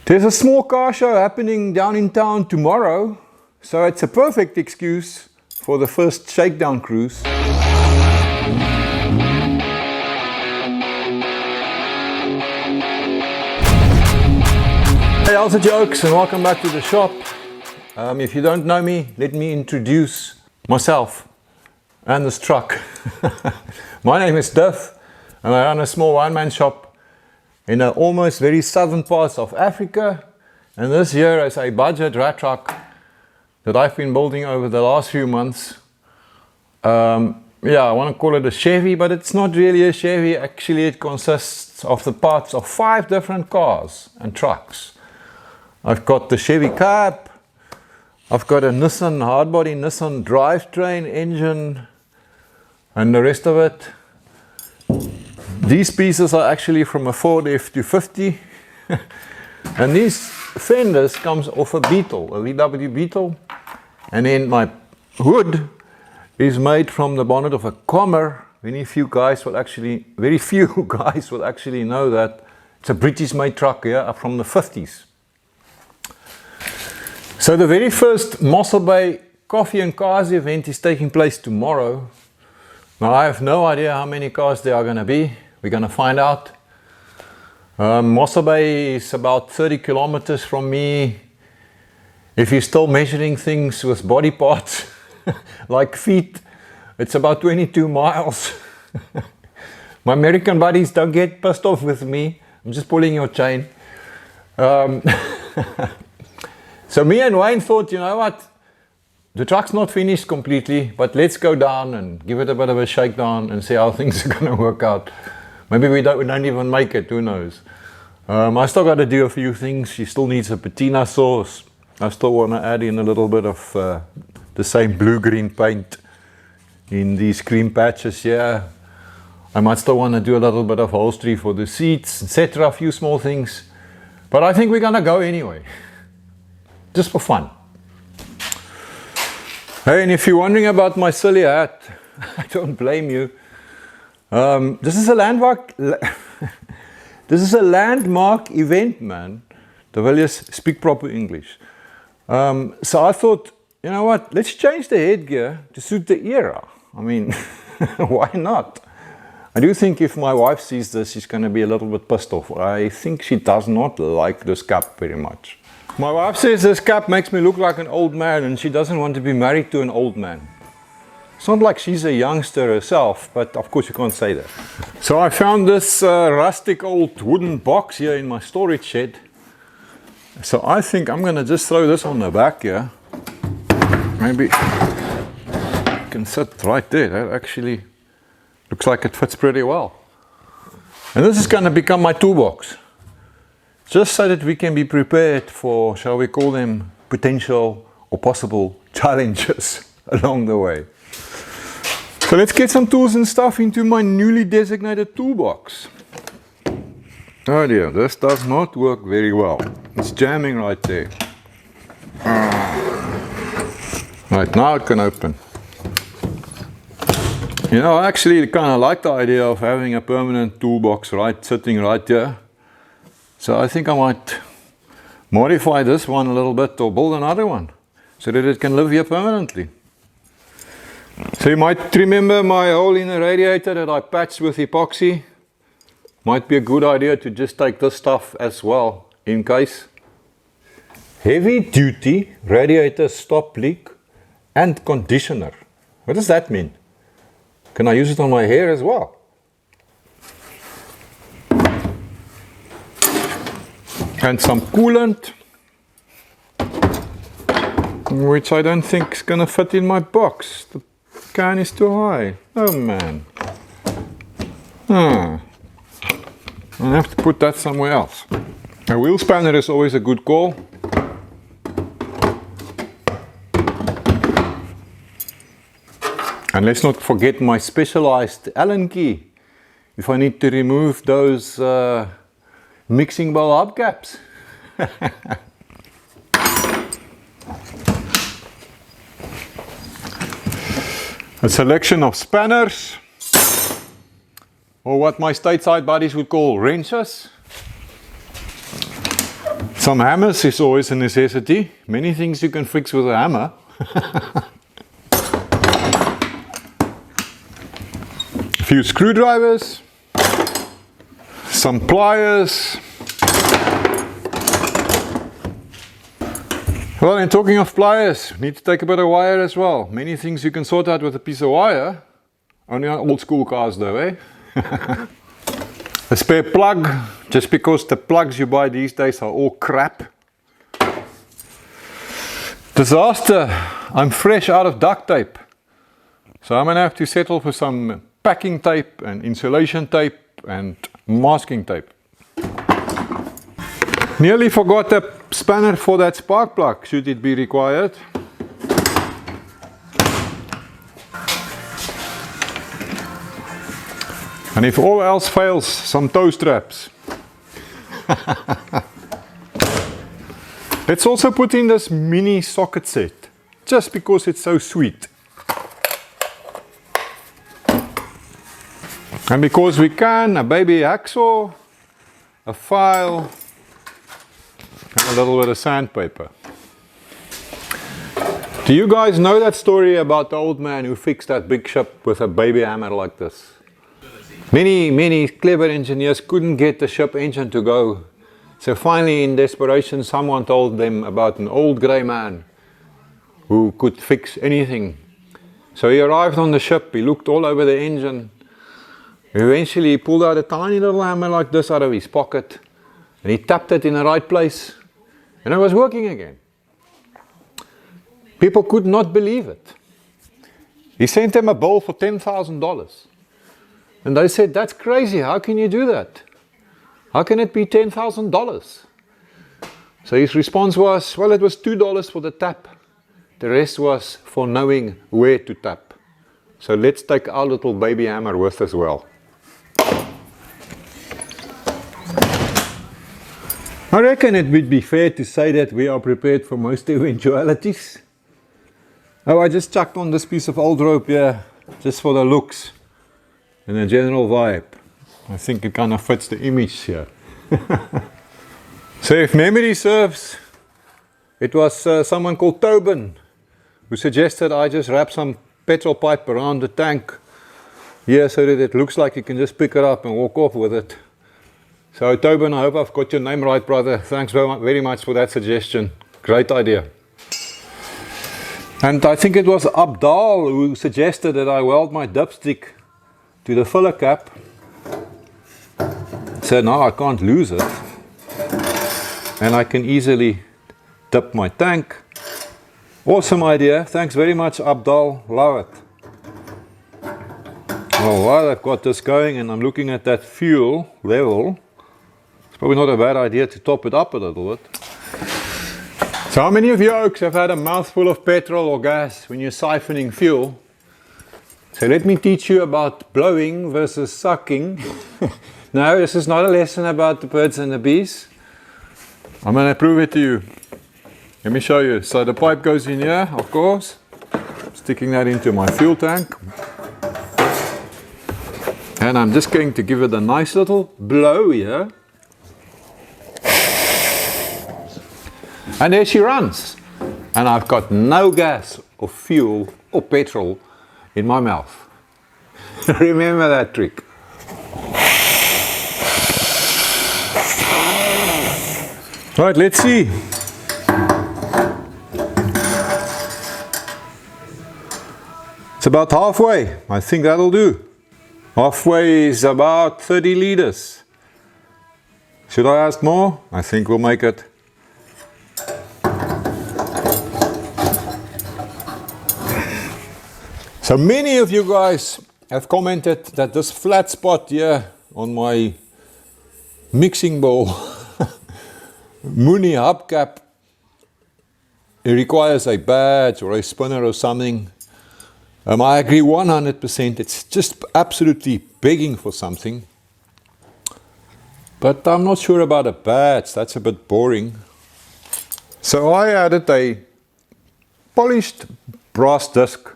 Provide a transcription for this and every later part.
There's a small car show happening down in town tomorrow, so it's a perfect excuse for the first shakedown cruise. Hey, how's the jokes, and welcome back to the shop. If you don't know me, let me introduce myself and this truck. My name is Duff, and I run a small one-man shop in the almost very southern parts of Africa. And this year is a budget rat truck that I've been building over the last few months. I want to call it a Chevy, but it's not really a Chevy. Actually, it consists of the parts of 5 different cars and trucks. I've got the Chevy cab, I've got a Nissan hardbody Nissan drivetrain engine, and the rest of it. These pieces are actually from a Ford F-250, and these fenders comes off a Beetle, a VW Beetle, and then my hood is made from the bonnet of a Commer. Very few guys will actually know that it's a British-made truck here from the 50s. So the very first Mossel Bay Coffee and Cars event is taking place tomorrow. Now I have no idea how many cars there are going to be. We're going to find out. Mossel Bay is about 30 kilometers from me. If you're still measuring things with body parts like feet, it's about 22 miles. My American buddies, don't get pissed off with me. I'm just pulling your chain. So me and Wayne thought, you know what? The truck's not finished completely, but let's go down and give it a bit of a shakedown and see how things are going to work out. Maybe we don't even make it, who knows. I still got to do a few things. She still needs a patina sauce. I still want to add in a little bit of the same blue-green paint in these cream patches here. I might still want to do a little bit of upholstery for the seats, etc. A few small things. But I think we're going to go anyway. Just for fun. Hey, and if you're wondering about my silly hat, I don't blame you. This is a landmark event, man. The Williams speak proper English. So I thought, you know what, let's change the headgear to suit the era. I mean, why not? I do think if my wife sees this, she's going to be a little bit pissed off. I think she does not like this cap very much. My wife says this cap makes me look like an old man, and she doesn't want to be married to an old man. It's not like she's a youngster herself, but of course you can't say that. So I found this rustic old wooden box here in my storage shed. So I think I'm going to just throw this on the back here. Maybe it can sit right there. That actually looks like it fits pretty well. And this is going to become my toolbox. Just so that we can be prepared for, shall we call them, potential or possible challenges along the way. So let's get some tools and stuff into my newly designated toolbox. Oh dear, this does not work very well. It's jamming right there. Right, now it can open. You know, I actually kind of like the idea of having a permanent toolbox sitting right here. So I think I might modify this one a little bit or build another one so that it can live here permanently. So you might remember my hole in the radiator that I patched with epoxy. Might be a good idea to just take this stuff as well in case. Heavy duty radiator stop leak and conditioner. What does that mean? Can I use it on my hair as well? And some coolant, which I don't think is going to fit in my box. The can is too high. Oh man. I'll have to put that somewhere else. A wheel spanner is always a good call. And let's not forget my specialized Allen key if I need to remove those mixing bowl hubcaps. A selection of spanners, or what my stateside buddies would call wrenches. Some hammers is always a necessity. Many things you can fix with a hammer. A few screwdrivers, some pliers. Well, and talking of pliers, need to take a bit of wire as well. Many things you can sort out with a piece of wire. Only on old school cars though, eh? A spare plug, just because the plugs you buy these days are all crap. Disaster, I'm fresh out of duct tape. So I'm gonna have to settle for some packing tape and insulation tape and masking tape. Nearly forgot the spanner for that spark plug, should it be required. And if all else fails, some toe straps. Let's also put in this mini socket set, just because it's so sweet. And because we can, a baby hacksaw, a file, and a little bit of sandpaper. Do you guys know that story about the old man who fixed that big ship with a baby hammer like this? Many clever engineers couldn't get the ship engine to go. So finally, in desperation, someone told them about an old grey man who could fix anything. So he arrived on the ship, he looked all over the engine. Eventually he pulled out a tiny little hammer like this out of his pocket, and he tapped it in the right place, and it was working again. People could not believe it. He sent them a bill for $10,000. And they said, that's crazy, how can you do that? How can it be $10,000? So his response was, well, it was $2 for the tap. The rest was for knowing where to tap. So let's take our little baby hammer with as well. I reckon it would be fair to say that we are prepared for most eventualities. Oh, I just chucked on this piece of old rope here, just for the looks and the general vibe. I think it kind of fits the image here. So if memory serves, it was someone called Tobin who suggested I just wrap some petrol pipe around the tank here so that it looks like you can just pick it up and walk off with it. So Tobin, I hope I've got your name right, brother. Thanks very much for that suggestion. Great idea. And I think it was Abdal who suggested that I weld my dipstick to the filler cap. So now I can't lose it. And I can easily dip my tank. Awesome idea. Thanks very much, Abdal. Love it. Well, while I've got this going and I'm looking at that fuel level, it's probably not a bad idea to top it up a little bit. So how many of you oaks have had a mouthful of petrol or gas when you're siphoning fuel? So let me teach you about blowing versus sucking. No, this is not a lesson about the birds and the bees. I'm going to prove it to you. Let me show you. So the pipe goes in here, of course. Sticking that into my fuel tank. And I'm just going to give it a nice little blow here. And there she runs. And I've got no gas or fuel or petrol in my mouth. Remember that trick. Right, let's see. It's about halfway. I think that'll do. Halfway is about 30 liters. Should I ask more? I think we'll make it. So many of you guys have commented that this flat spot here on my mixing bowl Mooney hubcap, it requires a badge or a spinner or something. I agree 100%. It's just absolutely begging for something. But I'm not sure about a badge. That's a bit boring. So I added a polished brass disc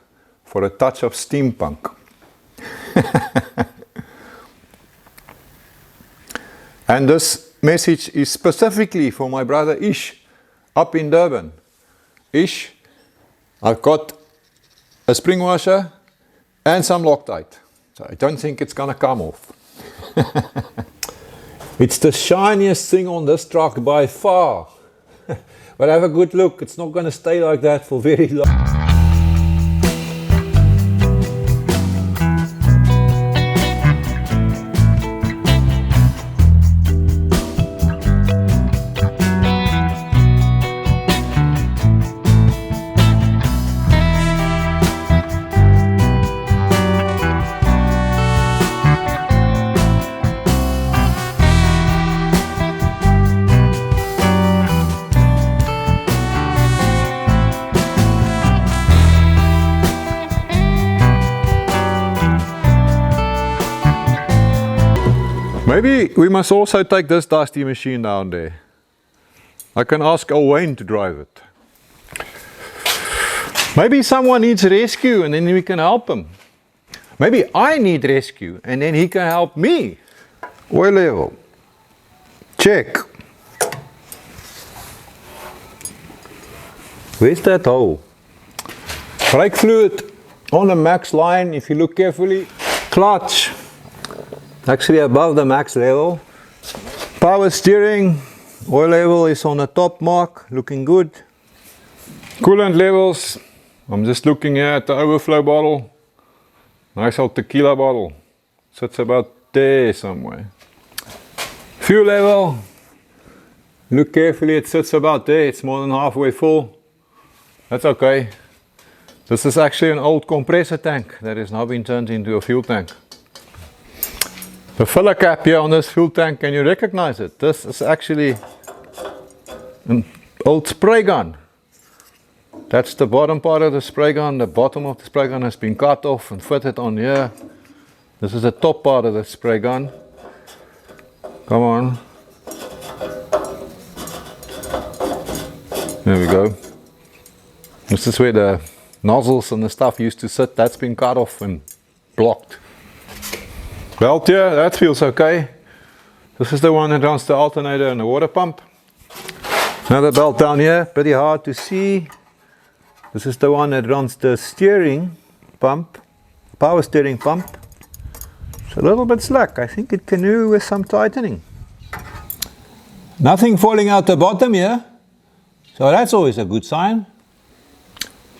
for a touch of steampunk. And this message is specifically for my brother Ish up in Durban. Ish, I've got a spring washer and some Loctite. So I don't think it's going to come off. It's the shiniest thing on this truck by far. But have a good look, it's not going to stay like that for very long. Maybe we must also take this dusty machine down there. I can ask Owain to drive it. Maybe someone needs rescue and then we can help him. Maybe I need rescue and then he can help me. Oil level. Check. Where's that hole? Brake fluid on the max line, if you look carefully. Clutch. Actually above the max level. Power steering, oil level is on the top mark, looking good. Coolant levels, I'm just looking here at the overflow bottle. Nice old tequila bottle. Sits about there somewhere. Fuel level, look carefully, it sits about there, it's more than halfway full. That's okay. This is actually an old compressor tank that has now been turned into a fuel tank. The filler cap here on this fuel tank, can you recognize it? This is actually an old spray gun. That's the bottom part of the spray gun. The bottom of the spray gun has been cut off and fitted on here. This is the top part of the spray gun. Come on. There we go. This is where the nozzles and the stuff used to sit. That's been cut off and blocked. Belt here, that feels okay. This is the one that runs the alternator and the water pump. Another belt down here, pretty hard to see. This is the one that runs the steering pump, power steering pump. It's a little bit slack. I think it can do with some tightening. Nothing falling out the bottom here, so that's always a good sign.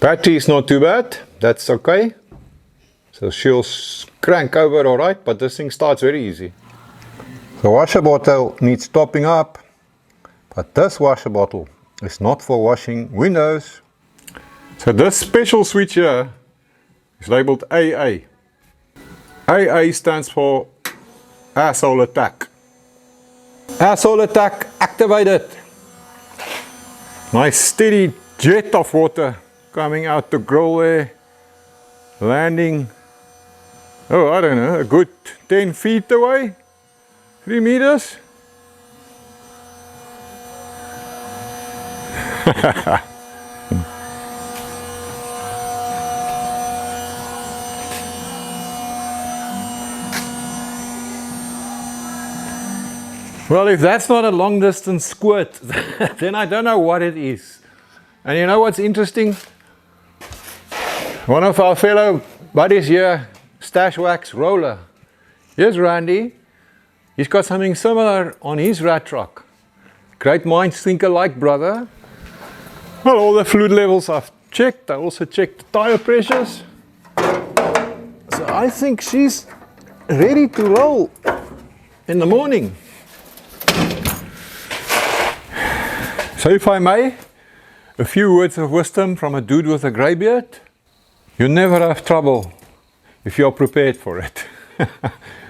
Battery is not too bad, that's okay. So she'll crank over alright, but this thing starts very easy. The washer bottle needs topping up, but this washer bottle is not for washing windows. So this special switch here is labeled AA. AA stands for asshole attack. Asshole attack activated. Nice steady jet of water coming out the grill there, landing. Oh, I don't know, a good 10 feet away, 3 meters. Well, if that's not a long distance squirt, then I don't know what it is. And you know what's interesting? One of our fellow buddies here, Stash Wax Roller. Here's Randy. He's got something similar on his rat truck. Great minds think alike, brother. Well, all the fluid levels I've checked. I also checked the tire pressures. So I think she's ready to roll in the morning. So if I may, a few words of wisdom from a dude with a grey beard. You never have trouble if you're prepared for it.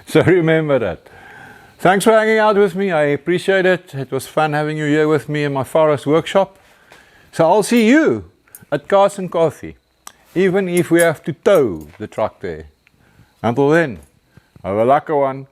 So remember that. Thanks for hanging out with me. I appreciate it. It was fun having you here with me in my forest workshop. So I'll see you at Cars and Coffee, even if we have to tow the truck there. Until then, have a lekker one.